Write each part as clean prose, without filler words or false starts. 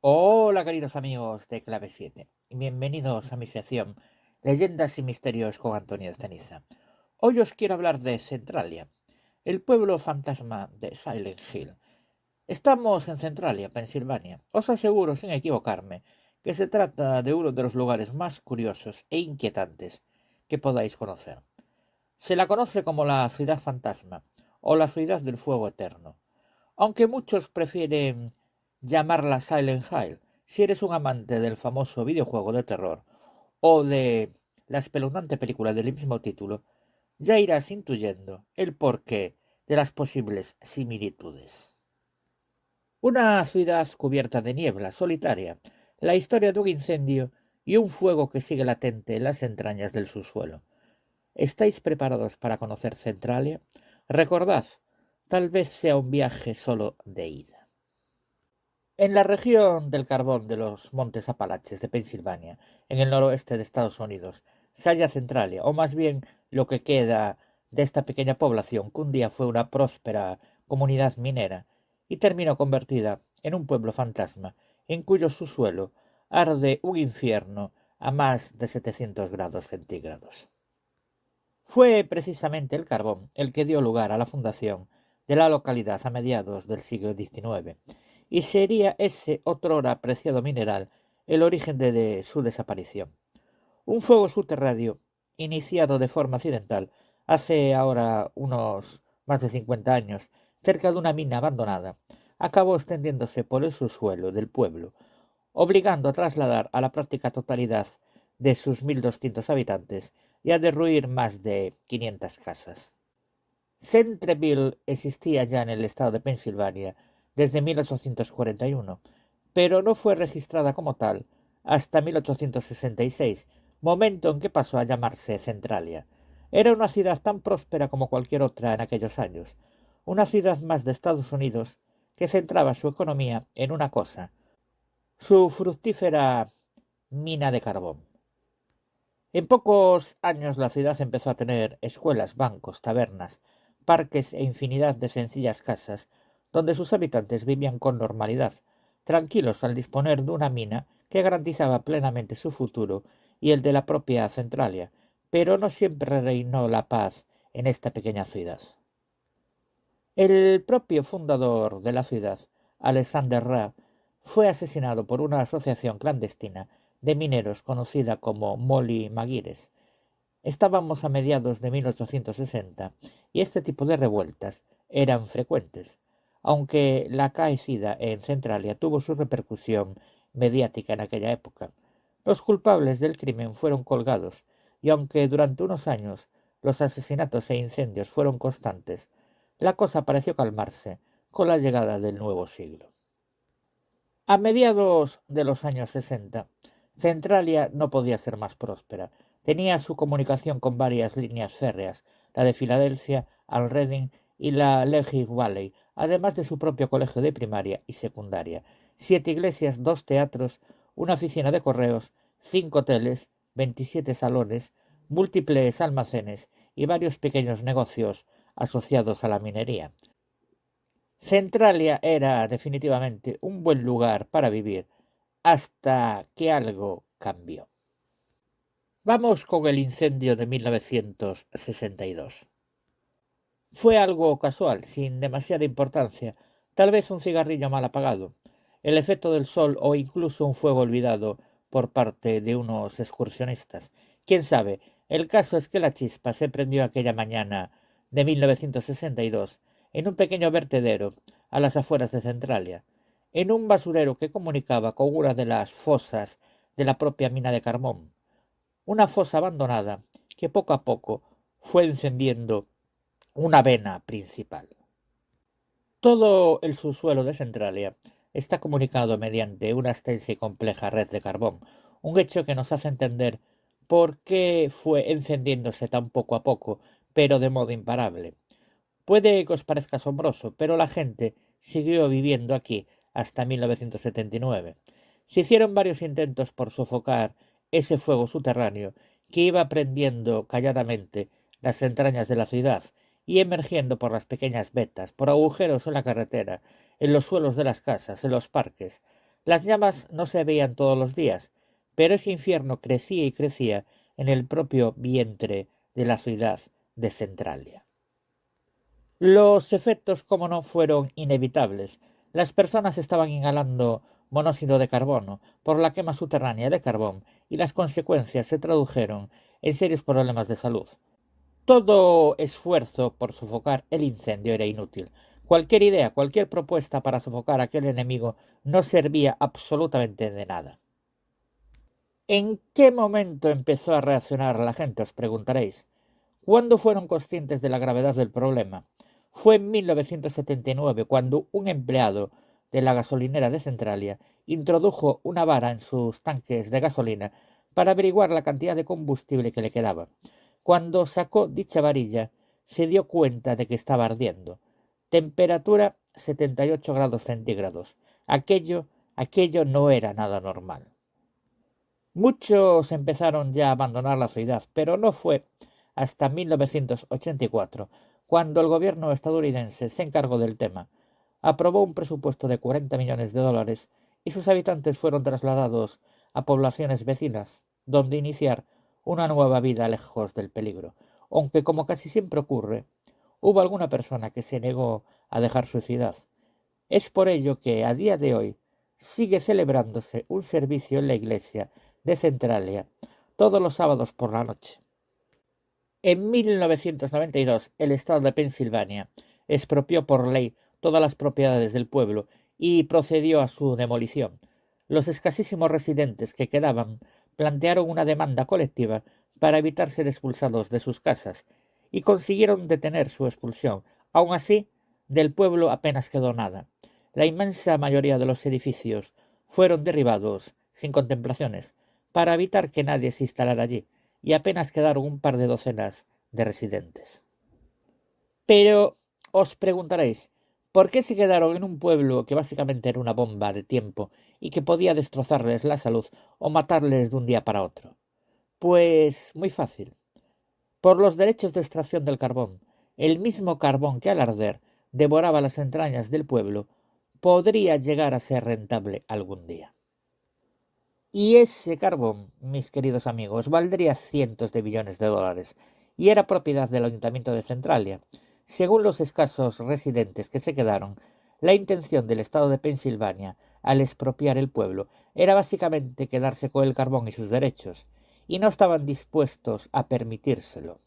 Hola queridos amigos de Clave 7 y bienvenidos a mi sección Leyendas y Misterios con Antonio de Ceniza. Hoy os quiero hablar de Centralia, el pueblo fantasma de Silent Hill. Estamos en Centralia, Pensilvania. Os aseguro, sin equivocarme, que se trata de uno de los lugares más curiosos e inquietantes que podáis conocer. Se la conoce como la ciudad fantasma o la ciudad del fuego eterno, aunque muchos prefieren llamarla Silent Hill si eres un amante del famoso videojuego de terror o de la espeluznante película del mismo título, ya irás intuyendo el porqué de las posibles similitudes. Una ciudad cubierta de niebla solitaria, la historia de un incendio y un fuego que sigue latente en las entrañas del subsuelo. ¿Estáis preparados para conocer Centralia? Recordad, tal vez sea un viaje solo de ida. En la región del carbón de los Montes Apalaches de Pensilvania, en el noroeste de Estados Unidos, se halla Centralia, o más bien lo que queda de esta pequeña población que un día fue una próspera comunidad minera y terminó convertida en un pueblo fantasma en cuyo subsuelo arde un infierno a más de 700 grados centígrados. Fue precisamente el carbón el que dio lugar a la fundación de la localidad a mediados del siglo XIX, y sería ese otrora preciado mineral el origen de su desaparición. Un fuego subterráneo, iniciado de forma accidental hace ahora unos más de 50 años, cerca de una mina abandonada, acabó extendiéndose por el subsuelo del pueblo, obligando a trasladar a la práctica totalidad de sus 1.200 habitantes y a derruir más de 500 casas. Centreville existía ya en el estado de Pensilvania desde 1841, pero no fue registrada como tal hasta 1866, momento en que pasó a llamarse Centralia. Era una ciudad tan próspera como cualquier otra en aquellos años, una ciudad más de Estados Unidos que centraba su economía en una cosa, su fructífera mina de carbón. En pocos años la ciudad empezó a tener escuelas, bancos, tabernas, parques e infinidad de sencillas casas donde sus habitantes vivían con normalidad, tranquilos al disponer de una mina que garantizaba plenamente su futuro y el de la propia Centralia, pero no siempre reinó la paz en esta pequeña ciudad. El propio fundador de la ciudad, Alexander Ra, fue asesinado por una asociación clandestina de mineros conocida como Molly Maguires. Estábamos a mediados de 1860 y este tipo de revueltas eran frecuentes, aunque la acaecida en Centralia tuvo su repercusión mediática en aquella época. Los culpables del crimen fueron colgados y aunque durante unos años los asesinatos e incendios fueron constantes, la cosa pareció calmarse con la llegada del nuevo siglo. A mediados de los años 60, Centralia no podía ser más próspera. Tenía su comunicación con varias líneas férreas, la de Filadelfia, al Reading y la Lehigh Valley, además de su propio colegio de primaria y secundaria, 7 iglesias, 2 teatros, una oficina de correos, 5 hoteles, 27 salones, múltiples almacenes y varios pequeños negocios asociados a la minería. Centralia era definitivamente un buen lugar para vivir hasta que algo cambió. Vamos con el incendio de 1962. Fue algo casual, sin demasiada importancia, tal vez un cigarrillo mal apagado, el efecto del sol o incluso un fuego olvidado por parte de unos excursionistas. Quién sabe, el caso es que la chispa se prendió aquella mañana de 1962 en un pequeño vertedero a las afueras de Centralia, en un basurero que comunicaba con una de las fosas de la propia mina de carbón, una fosa abandonada que poco a poco fue encendiendo una vena principal. Todo el subsuelo de Centralia está comunicado mediante una extensa y compleja red de carbón, un hecho que nos hace entender por qué fue encendiéndose tan poco a poco, pero de modo imparable. Puede que os parezca asombroso, pero la gente siguió viviendo aquí hasta 1979. Se hicieron varios intentos por sofocar ese fuego subterráneo que iba prendiendo calladamente las entrañas de la ciudad y emergiendo por las pequeñas vetas, por agujeros en la carretera, en los suelos de las casas, en los parques. Las llamas no se veían todos los días, pero ese infierno crecía y crecía en el propio vientre de la ciudad de Centralia. Los efectos, como no, fueron inevitables. Las personas estaban inhalando monóxido de carbono por la quema subterránea de carbón y las consecuencias se tradujeron en serios problemas de salud. Todo esfuerzo por sofocar el incendio era inútil. Cualquier idea, cualquier propuesta para sofocar a aquel enemigo no servía absolutamente de nada. ¿En qué momento empezó a reaccionar la gente? Os preguntaréis. ¿Cuándo fueron conscientes de la gravedad del problema? Fue en 1979 cuando un empleado de la gasolinera de Centralia introdujo una vara en sus tanques de gasolina para averiguar la cantidad de combustible que le quedaba. Cuando sacó dicha varilla, se dio cuenta de que estaba ardiendo. Temperatura 78 grados centígrados. Aquello no era nada normal. Muchos empezaron ya a abandonar la ciudad, pero no fue hasta 1984 cuando el gobierno estadounidense se encargó del tema. Aprobó un presupuesto de 40 millones de dólares y sus habitantes fueron trasladados a poblaciones vecinas, donde iniciar una nueva vida lejos del peligro. Aunque, como casi siempre ocurre, hubo alguna persona que se negó a dejar su ciudad. Es por ello que, a día de hoy, sigue celebrándose un servicio en la iglesia de Centralia todos los sábados por la noche. En 1992, el estado de Pensilvania expropió por ley todas las propiedades del pueblo y procedió a su demolición. Los escasísimos residentes que quedaban plantearon una demanda colectiva para evitar ser expulsados de sus casas y consiguieron detener su expulsión. Aun así, del pueblo apenas quedó nada. La inmensa mayoría de los edificios fueron derribados sin contemplaciones para evitar que nadie se instalara allí, y apenas quedaron un par de docenas de residentes. Pero os preguntaréis, ¿por qué se quedaron en un pueblo que básicamente era una bomba de tiempo y que podía destrozarles la salud o matarles de un día para otro? Pues muy fácil. Por los derechos de extracción del carbón. El mismo carbón que al arder devoraba las entrañas del pueblo podría llegar a ser rentable algún día. Y ese carbón, mis queridos amigos, valdría cientos de billones de dólares y era propiedad del Ayuntamiento de Centralia. Según los escasos residentes que se quedaron, la intención del estado de Pensilvania al expropiar el pueblo era básicamente quedarse con el carbón y sus derechos, y no estaban dispuestos a permitírselo.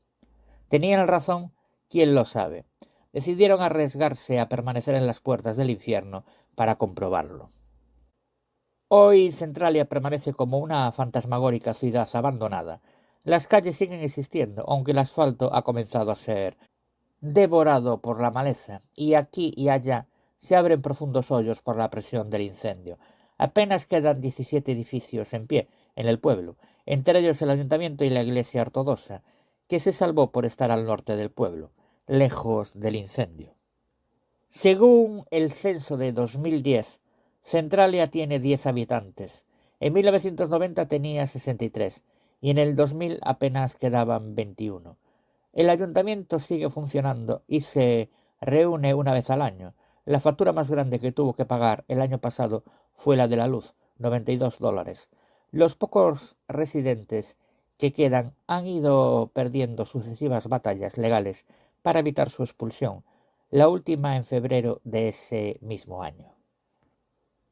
¿Tenían razón? ¿Quién lo sabe? Decidieron arriesgarse a permanecer en las puertas del infierno para comprobarlo. Hoy Centralia permanece como una fantasmagórica ciudad abandonada. Las calles siguen existiendo, aunque el asfalto ha comenzado a ser devorado por la maleza, y aquí y allá se abren profundos hoyos por la presión del incendio. Apenas quedan 17 edificios en pie en el pueblo, entre ellos el ayuntamiento y la iglesia ortodoxa, que se salvó por estar al norte del pueblo, lejos del incendio. Según el censo de 2010, Centralia tiene 10 habitantes. En 1990 tenía 63 y en el 2000 apenas quedaban 21. El ayuntamiento sigue funcionando y se reúne una vez al año. La factura más grande que tuvo que pagar el año pasado fue la de la luz, $92. Los pocos residentes que quedan han ido perdiendo sucesivas batallas legales para evitar su expulsión, la última en febrero de ese mismo año.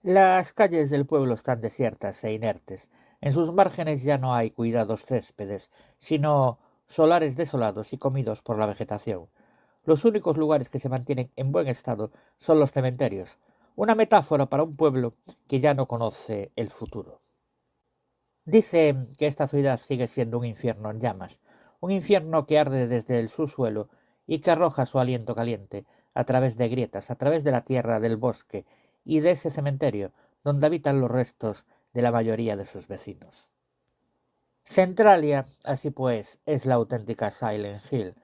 Las calles del pueblo están desiertas e inertes. En sus márgenes ya no hay cuidados céspedes, sino solares desolados y comidos por la vegetación. Los únicos lugares que se mantienen en buen estado son los cementerios, una metáfora para un pueblo que ya no conoce el futuro. Dicen que esta ciudad sigue siendo un infierno en llamas, un infierno que arde desde el subsuelo y que arroja su aliento caliente a través de grietas, a través de la tierra del bosque y de ese cementerio donde habitan los restos de la mayoría de sus vecinos. Centralia, así pues, es la auténtica Silent Hill,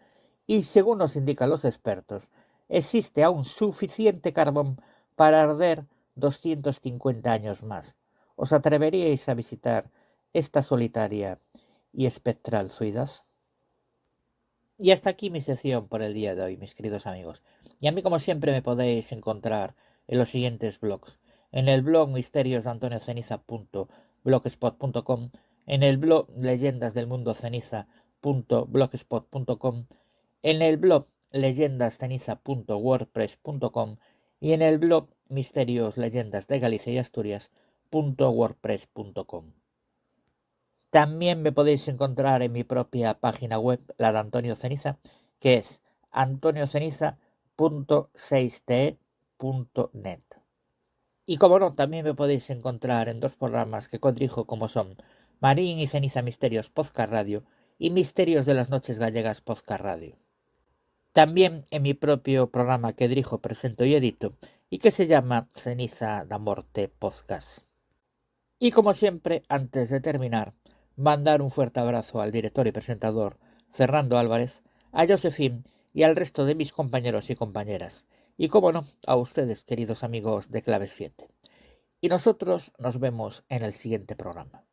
y según nos indican los expertos, existe aún suficiente carbón para arder 250 años más. ¿Os atreveríais a visitar esta solitaria y espectral ciudad? Y hasta aquí mi sección por el día de hoy, mis queridos amigos. Y a mí, como siempre, me podéis encontrar en los siguientes blogs. en el blog misteriosdeantonioceniza.blogspot.com, en el blog leyendasdelmundoceniza.blogspot.com, en el blog leyendasceniza.wordpress.com y en el blog Misterios, Leyendas de Galicia y Asturias.wordpress.com. También me podéis encontrar en mi propia página web, la de Antonio Ceniza, que es antonioceniza.6te.net. Y como no, también me podéis encontrar en dos programas que codirijo, como son Marín y Ceniza Misterios Podcast Radio y Misterios de las Noches Gallegas Podcast Radio. También en mi propio programa que dirijo, presento y edito y que se llama Ceniza da Morte Podcast. Y como siempre, antes de terminar, mandar un fuerte abrazo al director y presentador Fernando Álvarez, a Josefín y al resto de mis compañeros y compañeras. Y como no, a ustedes, queridos amigos de Clave 7. Y nosotros nos vemos en el siguiente programa.